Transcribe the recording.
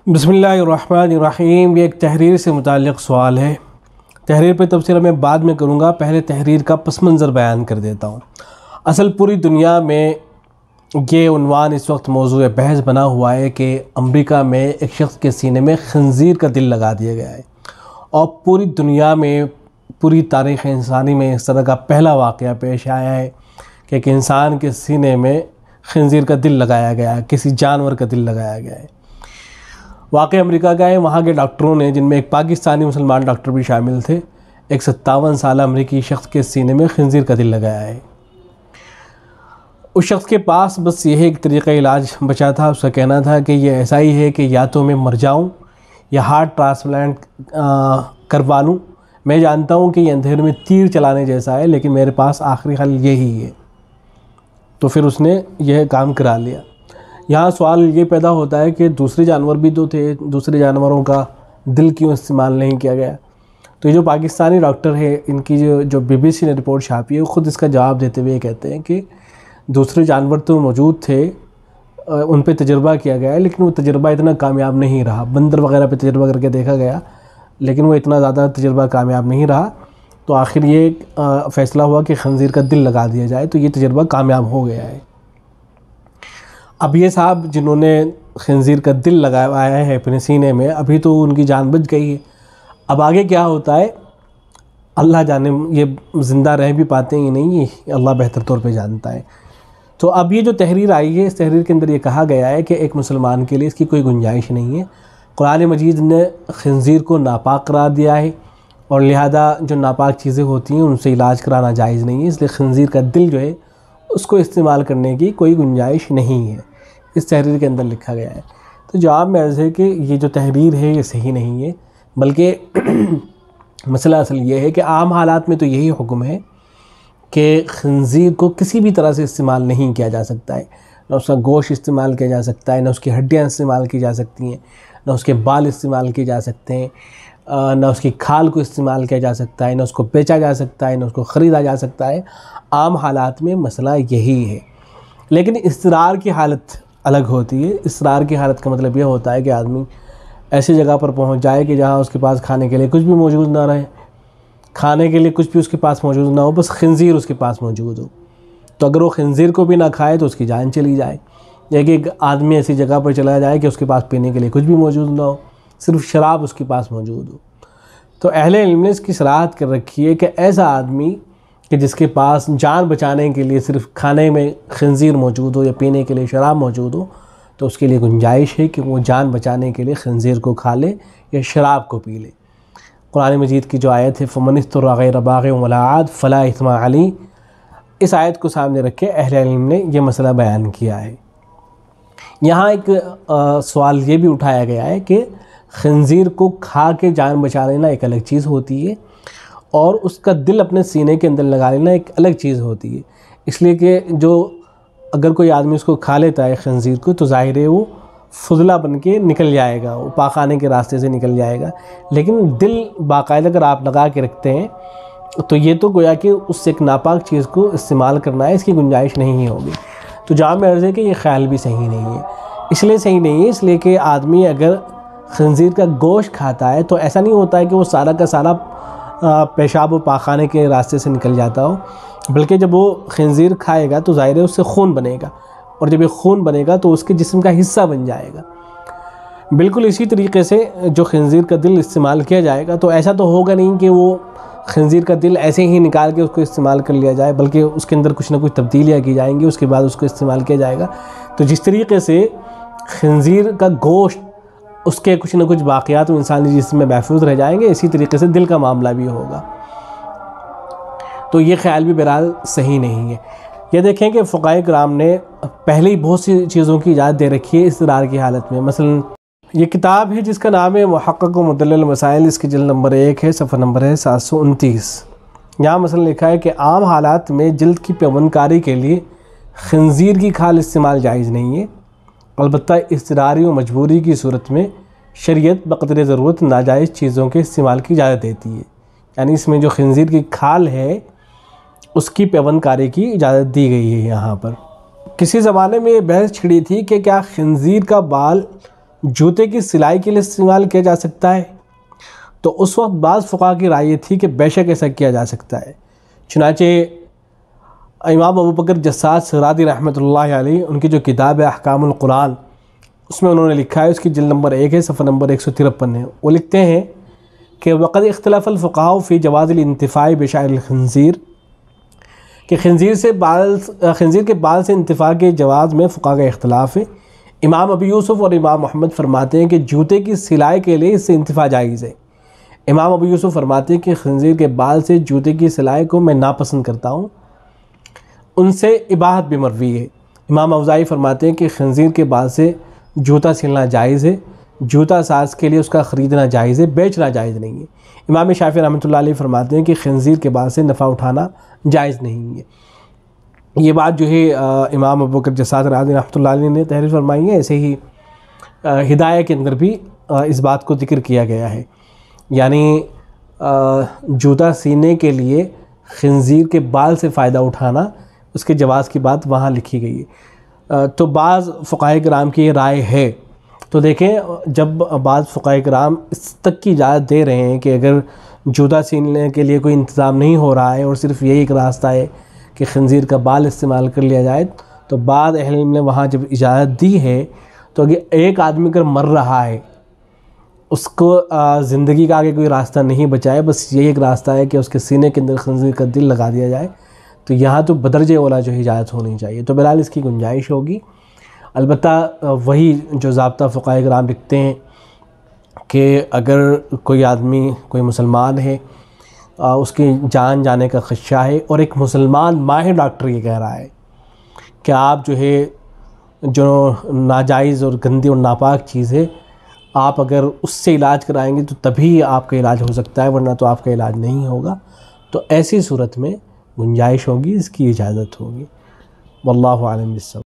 बिस्मिल्लाहिर्रहमानिर्रहीम। ये एक तहरीर से मुताल्लिक़ सवाल है। तहरीर पे तफसीर मैं बाद में करूँगा, पहले तहरीर का पस मंज़र बयान कर देता हूँ। असल पूरी दुनिया में ये उन्वान इस वक्त मौजूद बहस बना हुआ है कि अमेरिका में एक शख्स के सीने में खंजीर का दिल लगा दिया गया है, और पूरी दुनिया में पूरी तारीख़ इंसानी में इस तरह का पहला वाक़या पेश आया है कि एक इंसान के सीने में खंजीर का दिल लगाया गया है, किसी जानवर का दिल लगाया गया है। वाक़ई अमेरिका का है। वहाँ के डॉक्टरों ने, जिनमें एक पाकिस्तानी मुसलमान डॉक्टर भी शामिल थे, एक 57 साल अमरीकी शख्स के सीने में खंजीर का दिल लगाया है। उस शख्स के पास बस यही एक तरीक़ा इलाज बचा था। उसका कहना था कि ये ऐसा ही है कि या तो मैं मर जाऊँ या हार्ट ट्रांसप्लांट करवा लूँ। मैं जानता हूँ कि ये अंधेरे में तीर चलाने जैसा है, लेकिन मेरे पास आखिरी हल यही है। तो फिर उसने यह काम करा लिया। यहाँ सवाल ये पैदा होता है कि दूसरे जानवर भी तो थे, दूसरे जानवरों का दिल क्यों इस्तेमाल नहीं किया गया? तो ये जो पाकिस्तानी डॉक्टर है, इनकी जो BBC ने रिपोर्ट छापी है, वो ख़ुद इसका जवाब देते हुए कहते हैं कि दूसरे जानवर तो मौजूद थे, उन पे तजर्बा किया गया है, लेकिन वो तजर्बा इतना कामयाब नहीं रहा। बंदर वगैरह पे तजर्बा करके देखा गया, लेकिन वो इतना ज़्यादा तजर्बा कामयाब नहीं रहा। तो आखिर ये फ़ैसला हुआ कि खंजीर का दिल लगा दिया जाए, तो ये तजर्बा कामयाब हो गया है। अब ये साहब जिन्होंने खंजीर का दिल लगाया है अपने सीने में, अभी तो उनकी जान बच गई है। अब आगे क्या होता है अल्लाह जाने, ये ज़िंदा रह भी पाते हैं कि नहीं, ये अल्लाह बेहतर तौर पे जानता है। तो अब ये जो तहरीर आई है, इस तहरीर के अंदर ये कहा गया है कि एक मुसलमान के लिए इसकी कोई गुंजाइश नहीं है। कुरान मजीद ने खंजीर को नापाक करार दिया है, और लिहाजा जो नापाक चीज़ें होती हैं उनसे इलाज कराना जायज़ नहीं है। इसलिए खंजीर का दिल जो है उसको इस्तेमाल करने की कोई गुंजाइश नहीं है, इस तहरीर के अंदर लिखा गया है। तो जवाब में अर्ज़ है कि ये जो तहरीर है ये सही नहीं है, बल्कि मसला असल ये है कि आम हालात में तो यही हुक्म है कि खंजीर को किसी भी तरह से इस्तेमाल नहीं किया जा सकता है। ना उसका गोश्त इस्तेमाल किया जा सकता है, ना उसकी हड्डियाँ इस्तेमाल की जा सकती हैं, ना उसके बाल इस्तेमाल किए जा सकते हैं, ना उसकी खाल को इस्तेमाल किया जा सकता है, ना उसको बेचा जा सकता है, ना उसको ख़रीदा जा सकता है। आम हालात में मसला यही है। लेकिन इसरार की हालत अलग होती है। इसरार की हालत का मतलब यह होता है कि आदमी ऐसी जगह पर पहुंच जाए कि जहां उसके पास खाने के लिए कुछ भी मौजूद ना रहे, खाने के लिए कुछ भी उसके पास मौजूद ना हो, बस खंजीर उसके पास मौजूद हो। तो अगर वो खंजीर को भी ना खाए तो उसकी जान चली जाए। या कि एक आदमी ऐसी जगह पर चला जाए कि उसके पास पीने के लिए कुछ भी मौजूद ना हो, सिर्फ शराब उसके पास मौजूद हो। तो अहले इल्म ने इसकी सराहत कर रखी है कि ऐसा आदमी कि जिसके पास जान बचाने के लिए सिर्फ खाने में खंजीर मौजूद हो या पीने के लिए शराब मौजूद हो, तो उसके लिए गुंजाइश है कि वो जान बचाने के लिए खंजीर को खा ले या शराब को पी ले। कुरान मजीद की जो आयत है फ़मन इज़्तुर्रा गैर बाग़िन वला आद फ़ला इस्मा अलैह, इस आयत को सामने रख के अहले इल्म ने यह मसला बयान किया है। यहाँ एक सवाल ये भी उठाया गया है कि खंजीर को खा के जान बचा लेना एक अलग चीज़ होती है, और उसका दिल अपने सीने के अंदर लगा लेना एक अलग चीज़ होती है। इसलिए कि जो अगर कोई आदमी उसको खा लेता है खंजीर को, तो ज़ाहिर है वो फुजला बन के निकल जाएगा, वो पाखाने के रास्ते से निकल जाएगा। लेकिन दिल बाकायदा अगर आप लगा के रखते हैं तो ये तो गोया कि उससे एक नापाक चीज़ को इस्तेमाल करना है, इसकी गुंजाइश नहीं होगी। तो जहाँ में अर्ज़ है कि ये ख्याल भी सही नहीं है। इसलिए सही नहीं है इसलिए कि आदमी अगर खंजीर का गोश्त खाता है तो ऐसा नहीं होता है कि वो सारा का सारा पेशाब व पाखाने के रास्ते से निकल जाता हो, बल्कि जब वो खंजीर खाएगा तो ज़ाहिर है उससे खून बनेगा, और जब ये खून बनेगा तो उसके जिस्म का हिस्सा बन जाएगा। बिल्कुल इसी तरीके से जो खंजीर का दिल इस्तेमाल किया जाएगा, तो ऐसा तो होगा नहीं कि वो खंजीर का दिल ऐसे ही निकाल के उसको इस्तेमाल कर लिया जाए, बल्कि उसके अंदर कुछ ना कुछ तब्दीलियाँ की जाएंगी, उसके बाद उसको इस्तेमाल किया जाएगा। तो जिस तरीके से खंजीर का गोश्त उसके कुछ न कुछ बाक़ियात इंसानी जिस्म में महफूज रह जाएंगे, इसी तरीके से दिल का मामला भी होगा। तो ये ख्याल भी बहरहाल सही नहीं है। ये देखें कि फ़ुक़हाए किराम ने पहले ही बहुत सी चीज़ों की इजाज़त दे रखी है इसरार की हालत में। मसलन ये किताब है जिसका नाम है मुहक़्क़क़ व मुदल्लल मसाइल, इसकी जिल्द नंबर 1 है, सफ़ा नंबर है 729। यहाँ मसलन लिखा है कि आम हालात में जल्द की पेवनकारी के लिए खंजीर की खाल इस्तेमाल जायज़ नहीं है, अलबत्ता इज़्तिरारी व मजबूरी की सूरत में शरीयत बक़दर ज़रूरत नाजायज़ चीज़ों के इस्तेमाल की इजाज़त देती है। यानी इसमें जो खंजीर की खाल है उसकी पेवनकारी की इजाज़त दी गई है। यहाँ पर किसी ज़माने में ये बहस छिड़ी थी कि क्या खंजीर का बाल जूते की सिलाई के लिए इस्तेमाल किया जा सकता है? तो उस वक्त बाज़ फ़ुक़हा की राय थी कि बेशक ऐसा किया जा सकता है। चुनांचे इमाम अबू बकर जस्सास सरादी रहमतुल्लाह अलैह, उनकी जो किताब है अहकामुल कुरान, उसमें उन्होंने लिखा है, उसकी जिल्द नंबर 1 है, सफ़ा नंबर 153 है। वो लिखते हैं कि वक़द इख्तलफ़ल फ़ुक़हा फ़ी जवाज़िल इंतिफ़ाई बिशाइरिल खंज़ीर, कि खंज़ीर के बाल से इंतिफ़ा के जवाज़ में फ़ुक़हा का इख्तलाफ है। इमाम अबू यूसुफ़ और इमाम मोहम्मद फरमाते हैं कि जूते की सिलाई के लिए इससे इंतिफ़ा जायज़ है। इमाम अबू यूसुफ़ फरमाते हैं कि खंज़ीर के बाल से जूते की सिलाई को मैं नापसंद करता हूँ, उनसे इबाहत भी मरवी है। इमाम अवज़ाई फरमाते हैं कि खंज़ीर के बाल से जूता सिलना जायज़ है, जूता साज के लिए उसका ख़रीदना जायज़ है, बेचना जायज़ नहीं है। इमाम शाफ़ी रहमतुल्लाह अलैह फरमाते हैं कि खंज़ीर के बाल से नफ़ा उठाना जायज़ नहीं है। ये बात जो है इमाम अबू बकर जस्सास रहमतुल्लाह अलैह ने तहरीर फरमाई है। ऐसे ही हिदाया के अंदर भी इस बात को ज़िक्र किया गया है, यानी जूता सीने के लिए खंज़ीर के बाल से फ़ायदा उठाना, उसके जवाज़ की बात वहाँ लिखी गई है। तो बाज़ फ़ुक़हा किराम की ये राय है। तो देखें, जब बाज़ फ़ुक़हा किराम इस तक की इजाज़त दे रहे हैं कि अगर जूता सीने के लिए कोई इंतज़ाम नहीं हो रहा है और सिर्फ़ यही एक रास्ता है कि खंज़ीर का बाल इस्तेमाल कर लिया जाए, तो बाद अहले इल्म ने वहाँ जब इजाज़त दी है, तो अगर एक आदमी अगर मर रहा है, उसको ज़िंदगी का आगे कोई रास्ता नहीं बचा है, बस यही एक रास्ता है कि उसके सीने के अंदर खंज़ीर का दिल लगा दिया जाए, तो यहाँ तो बदरजे वाला जो इजाज़त होनी चाहिए। तो बहरहाल इसकी गुंजाइश होगी। अलबत्ता वही जो ज़ाब्ता फ़ुक़हा किराम लिखते हैं कि अगर कोई आदमी, कोई मुसलमान है, उसकी जान जाने का ख़दशा है और एक मुसलमान माहिर डॉक्टर ये कह रहा है कि आप जो है, जो नाजायज़ और गंदी और नापाक चीज़ है, आप अगर उससे इलाज कराएंगे तो तभी आपका इलाज हो सकता है, वरना तो आपका इलाज नहीं होगा। तो ऐसी सूरत में गुंजाइश होगी, इसकी इजाज़त होगी। वल्लाहु आलम बिस्सवाब।